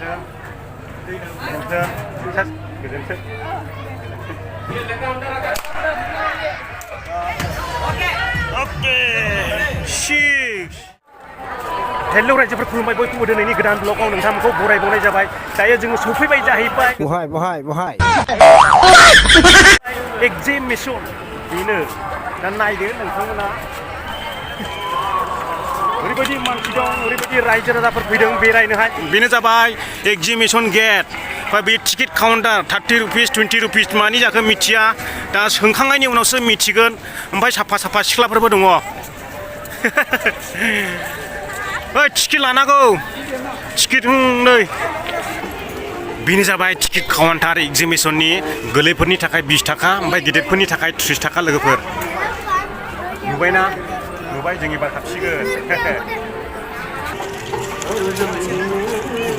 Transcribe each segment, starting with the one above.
hello रायजोफोर खुलुमबाय बयखौबो दिनैनि गोदान ब्लगाव नोंथांमोनखौ बरायबावनाय जाबाय दायो जोङो सफैबाय जाहैबाय बहाय एग्जिबिशन बेनो दा नायदो नोंथांमोना ओरैबायदि मानसि दं ओरैबायदि रायजो राजाफोर फैदों बेरायनोहाय बेनो जाबाय एग्जिबिशन गेट बा बे टिकेट काउन्टार 30 रुपिस 20 रुपिस मानि जाखो मिथिया दा सोंखांनायनि उनावसो मिथिगोन ओमफ्राय साफा सिख्लाफोरबो दङ ओइ टिकेट लानांगौ टिकेट नै बेनो जाबाय टिकेट काउन्टार एग्जिबिशननि गोरलैफोरनि थाखाय 20 थाखा ओमफ्राय गिदिरफोरनि थाखाय 30 थाखा लोगोफोर नुबायना नुबाय जों एबार हाबसिगोन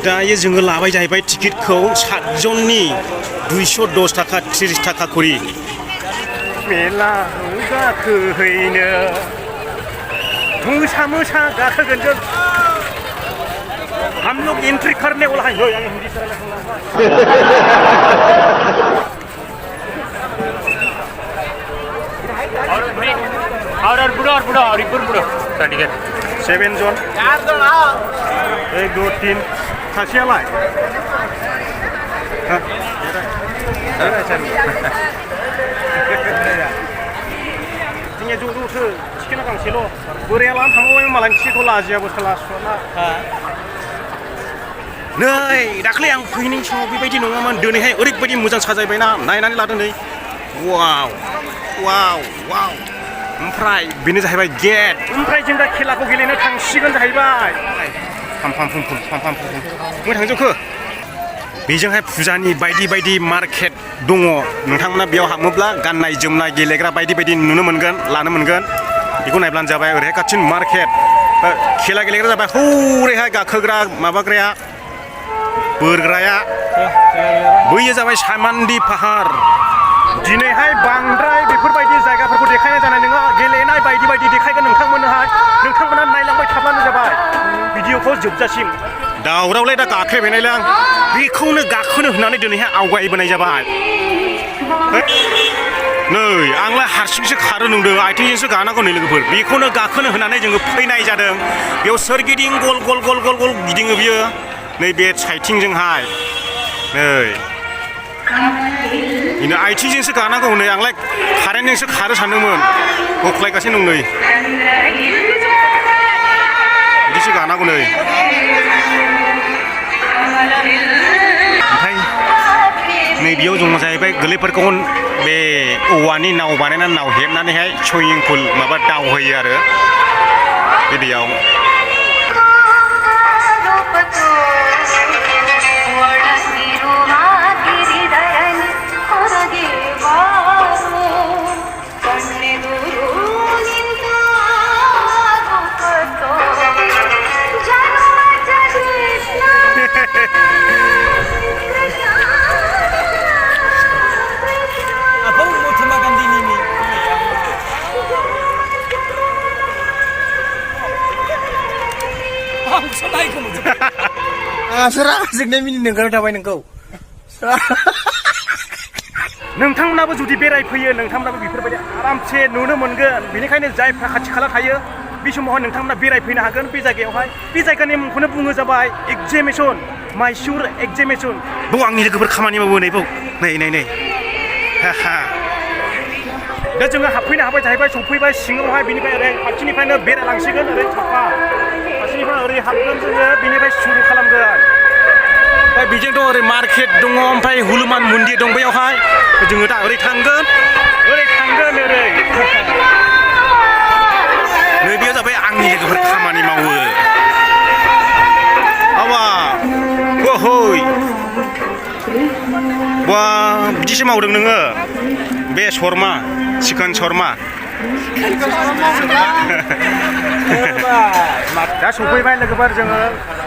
दायो जोङो लाबाय जाहैबाय टिकेटखौ 7 जननि 210 थाखा 30 थाखा खरि मेला गाखोहैनो मोसा गाखोगोन जों हम लोग एंट्री करने वाला है आं हिंदी से और बुढ़ा और बुढ़ो टिकेट 7 जन 1 2 3 सासेयालाय जोंनिया ज'सो टिकेटआ गांसेल' बोराया लानानै थांबाय मालाय टिकेटखौ लाजियाबो साला नै दाख्लै आं फैनाय समाव बेबायदि नङामोन दिनैहाय ओरैबायदि मोजां साजायबायना नायनानै लादों नै वाव ओमफ्राय बेनो जाहैबाय गेट ओमफ्राय जों दा खेलाखौ गेलेनो थांसिगोन जाहैबाय फाम बबे थांजोबखो बेजोंहाय फुजानि बायदि मार्केट दङ नोंथांमोना बेयाव हाबोब्ला गाननाय जोमनाय गेलेग्रा बायदि नुनो मोनगोन लानो मोनगोन बेखौ नायब्लानो जाबाय ओरैहाय खाथिनि मार्केट खेला गेलेग्रा जाबाय हौरैहाय गाखोग्रा माबाग्राया बोरग्राया बैयो जाबाय सामान्डि पाहार दिनैहाय बांद्राय बेफोरबायदि जायगाफोरखौ देखायनाय जानाय नङा गेलेनाय बायदि देखायगोन नोंथांमोना नायलांबाय थाब्लानो जाबाय भिडिअखौ जोबजासिम दावरावलाय दा गाख्लायबायनायलाय आं बेखौनो गाखोनो होननानै दिनैहाय आवगायबोनाय जाबाय नै आंलाय हारसिंसो खारो नंदों आथिंजोंसो गानांगौ नै लोगोफोर बेखौनो गाखोनो होननानै जोङो फैनाय जादों बेयाव सोरगिदिं गल गिदिङो बियो नै बे साइथिंजोंहाय नै आथिंजोंसो गानांगौ नै आंलाय कारेन्टजोंसो खारो सानदोंमोन होख्लायगासिनो दं नै बिदिसो गानांगौ नै ओमफ्राय नैबेयाव दङ जाहैबाय गोरलैफोरखौ बे औवानि नाव बानायनानै नाव हेबनानैहाय सुइमिं पुल माबा दावहोयो आरो बे दैयाव जोंनाय मिनिनो ओंखारबाय थाबाय नोंखौ नोंथांमोनाबो जुदि बेरायफैयो नोंथांमोनाबो बेफोरबायदि आरामसे नुनो मोनगोन बेनिखायनो जायफ्रा खाथि खाला थायो बे समावहाय नोंथांमोना बेरायफैनो हागोन बे जायगायावहाय बे जायगानि मुंखौनो बुङो जाबाय एग्जिबिशन माइसुर एग्जिबिशन बाव आंनि लोगोफोर खामानि मावो नै दा जोङो हाबफैनो हाबाय जाहैबाय सफैबाय सिङावहाय बेनिफ्राय ओरै खाथिनिफ्रायनो बेरायलांसिगोन ओरै साफा फारसेनिफ्राय ओरै हाबगोन जोङो बेनिफ्राय सुरु खालामगोन ओमफ्राय बेजोंथ' ओरै मार्केट दङ ओमफ्राय हनुमान मन्दिर दं बैयावहाय जोङो दा ओरै थांगोन नै बेयाव जाबाय आंनि लोगोफोर खामानि मावो बा बिदिसो मावदों नोङो बे शर्मा चिकेन शर्मा दा सफैबाय लोगोफोर जोङो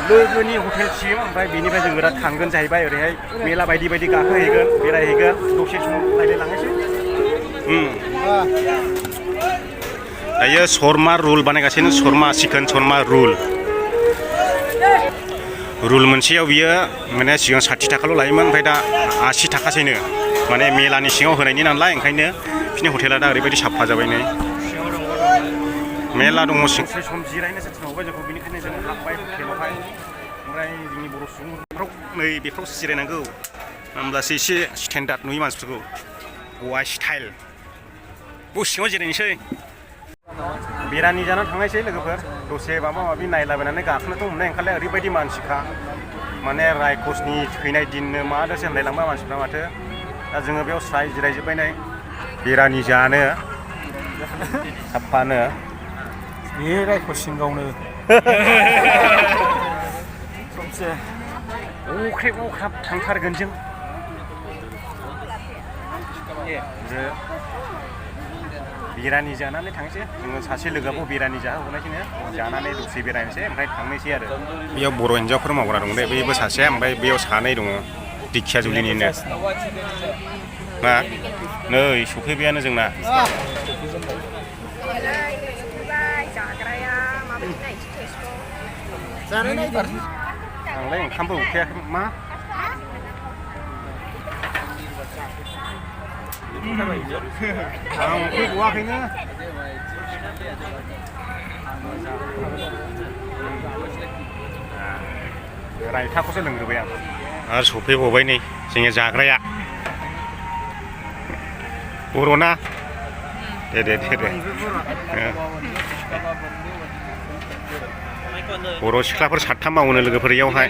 लोगोनि हटेलसिम ओमफ्राय बेनिफ्राय जोङो दा थांगोन जाहैबाय ओरैहाय मेला बायदि गाखोहैगोन बेरायहैगोन दसे सम रायलायलांनोसै दायो शर्मा रुल बानायगासिनो Sharma chicken Sharma rule rule मोनसेयाव बियो माने सिगां 60 थाखाल' लायोमोन ओमफ्राय दा 80 थाखासैनो माने मेलानि सिङाव होनायनि नालाय ओंखायनो बिसिनि हटेला दा ओरैबायदि साफा जाबाय नै मेला दङ सम जिरायनोसो थिनहरबाय जोंखौ बेनिखायनो जोङो हाबबाय हटेलावहाय ओमफ्राय जोंनि बर' सुबुंफ्राव नै बेफ्रावसो जिरायनांगौ होमब्लासो एसे स्टेन्डार्ड नुयो मानसिफोरखौ गवा स्टाइल सिङाव जिरायनोसै बेरानि जानानै थांनायसै लोगोफोर दसे माबा माबि नायलाबायनानै गाखोनोथ' मोननाय ओंखारलाय ओरैबायदि मानसिखा माने रायखसनि थैनाय दिननो मादोसो होनलायलांबाय मानसिफ्रा माथो दा जोङो बेयाव स्राय जिरायजोब्बाय नै बेरानि जानो साफानो बे रायखसिं गावनो सबसे अख्रेब अख्राब थांथारगोन जों बिरानि जानानै थांसै जोङो सासे लोगोआबो बिरानि जाहोहरनायखौनो जानानै दसे बेरायनोसै ओमफ्राय थांनोसै आरो बेयाव बर' हिन्जावफोर मावग्रा दं दे बेबो सासे ओमफ्राय बेयाव सानै दङ दिखियाजुलिनिनो मा नै सफैबायानो जोंना आंलाय ओंखामबो उखैयाखै मा आं उखै गवाखैनो रायथाखौसो लोंग्रोबाय आं आरो सफैबावबाय नै जोंनि जाग्राया बर'ना दे बर' सिख्लाफोर साथाम मावनो लोगोफोर इयावहाय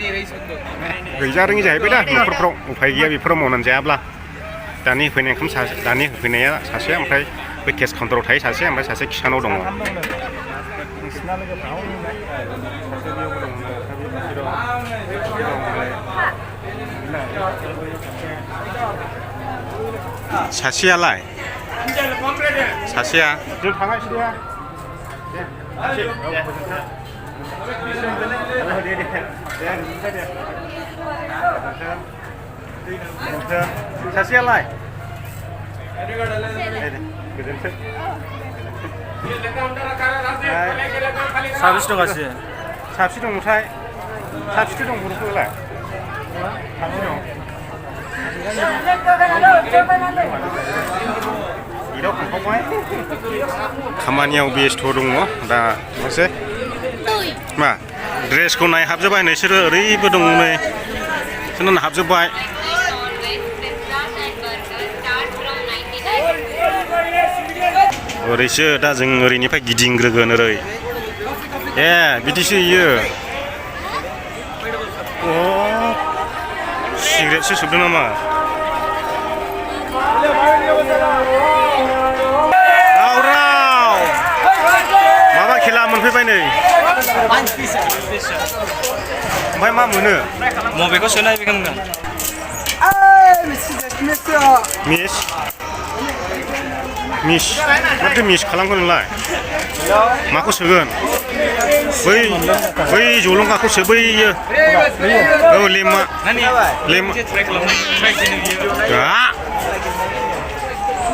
गैजा रोङि जाहैबाय दा न'खरफ्राव उफाय गैया बेफोराव मावनानै जायाब्ला दानि होफैनाय ओंखाम दानि होफैनाया सासे ओमफ्राय बै केस काउन्टाराव थायो सासे ओमफ्राय सासे किसानाव दङ सासेयालाय सासेया जों थांगासिनो सासेयालाय गोजोन्थों साबेसे दं गासै साबेसे दंथाय साबेसे दं बर'फोरलाय साबेसे दं खामानियाव बेस्थ' दङ दा मोनसे मा ड्रेसखौ नायहाबजोब्बाय नोंसोरो ओरैबो दङ नै बिसोरनो हाबजोब्बाय ओरैसो दा जों ओरैनिफ्राय गिदिंग्रोगोन ओरै बिदिसो इयो सिगारेटसो सोबदों नामा राव माबा खेला मोनफैबाय नै ओमफ्राय मा मोनो मबेखौ सोनाय बेखौ मिस माथो मिस खालामगोन नोंलाय माखौ सोगोन बै जलंगाखौ सोबैयो औ लेमा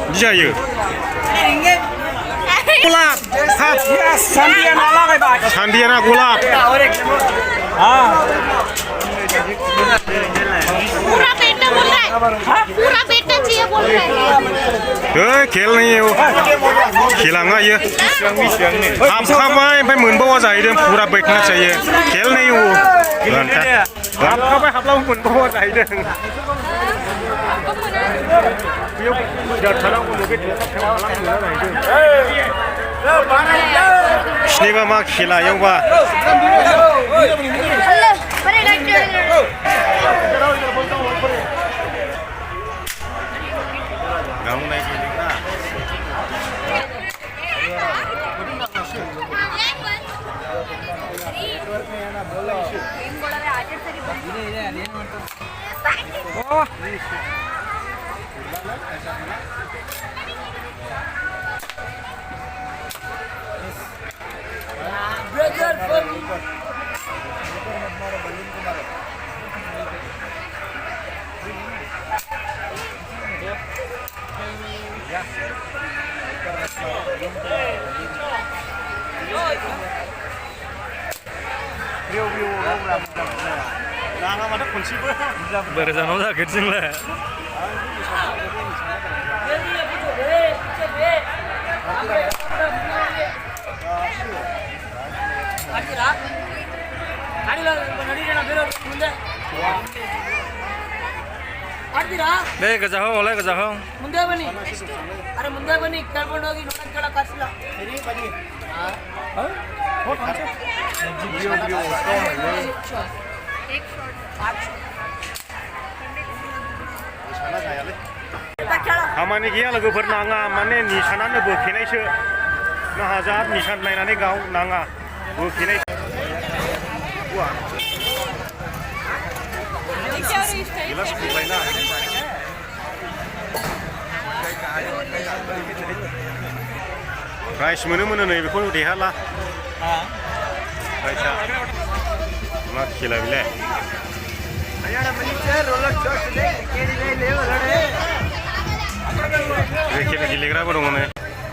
बिदि जायो गलाब सान्दियाना गलाब पूरा पेट बोल रहा है पूरा पेट चाहिए बोल रहा है खेल नहीं है खिलाङा इयो हाबखाबाय ओमफ्राय मोनबावा जाहैदों फुरा पेटना जायो खेल नहीं हो हाबखाबाय हाबलाबो मोनबावा जाहैदों बिसिनिबा मा खेला इयावबा गावनाय गेलेग्रा view không làm नाङा माथो खनसेबो बोरै जानांगौ जाखो जोंलाय ಲೇ ಗಜಾ ಹೋ ಒಳ್ಳೆ ಗಜಾ ಹೋ ಮುಂದೆ ಬನ್ನಿ ಅರೆ ಮುಂದೆ ಬನ್ನಿ ಕೇಳ್ಕೊಂಡು ಹೋಗಿ ನೋಡಕ್ ಕೇಳಕ್ ಕರ್ಸಿಲ್ಲ खामानि गैया लोगोफोर नाङा माने निसानानो बोखेनायसो ना हाजार निसान नायनानै गाव नाङा बोखेनाय गिलास खुबायना प्राइस मोनो नै बेखौ देहाला प्राइसा मा खेला बेलाय गेलेग्राबो दङ नै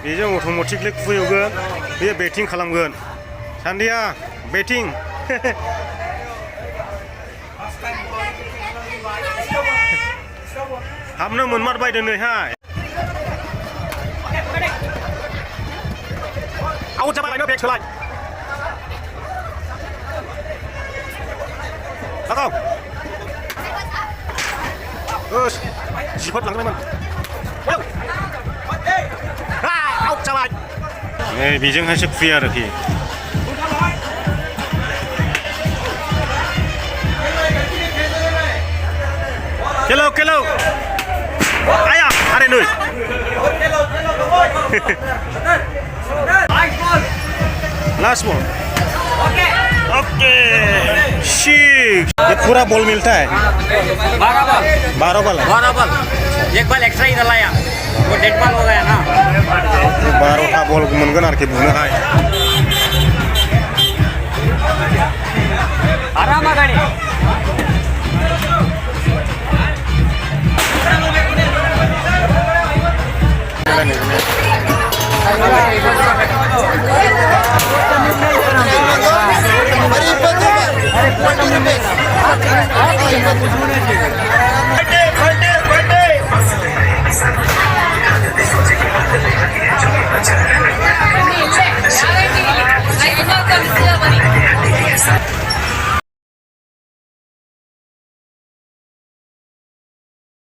बेजों अट'मेटिकलि खुबैगोन बे बेटिं खालामगोन सान्दिया बेटिं हाबनो मोनमारबायदों नैहाय आउट जाबाय लायनो बेग सोलाय लागाव जिफोर लांनायमोन आउट जाबाय नै बेजोंहायसो खुयो आरोखि केलो केलो आया अरे नै लास्ट बॉल ओके शिट ये पूरा बॉल मिलता है 12 बॉल एक बॉल एक्स्ट्रा ही डाला वो डेड बॉल हो गया ना 12 बॉल मोनगोन आरोखि बुनोहाय आराम गाड़ी अरे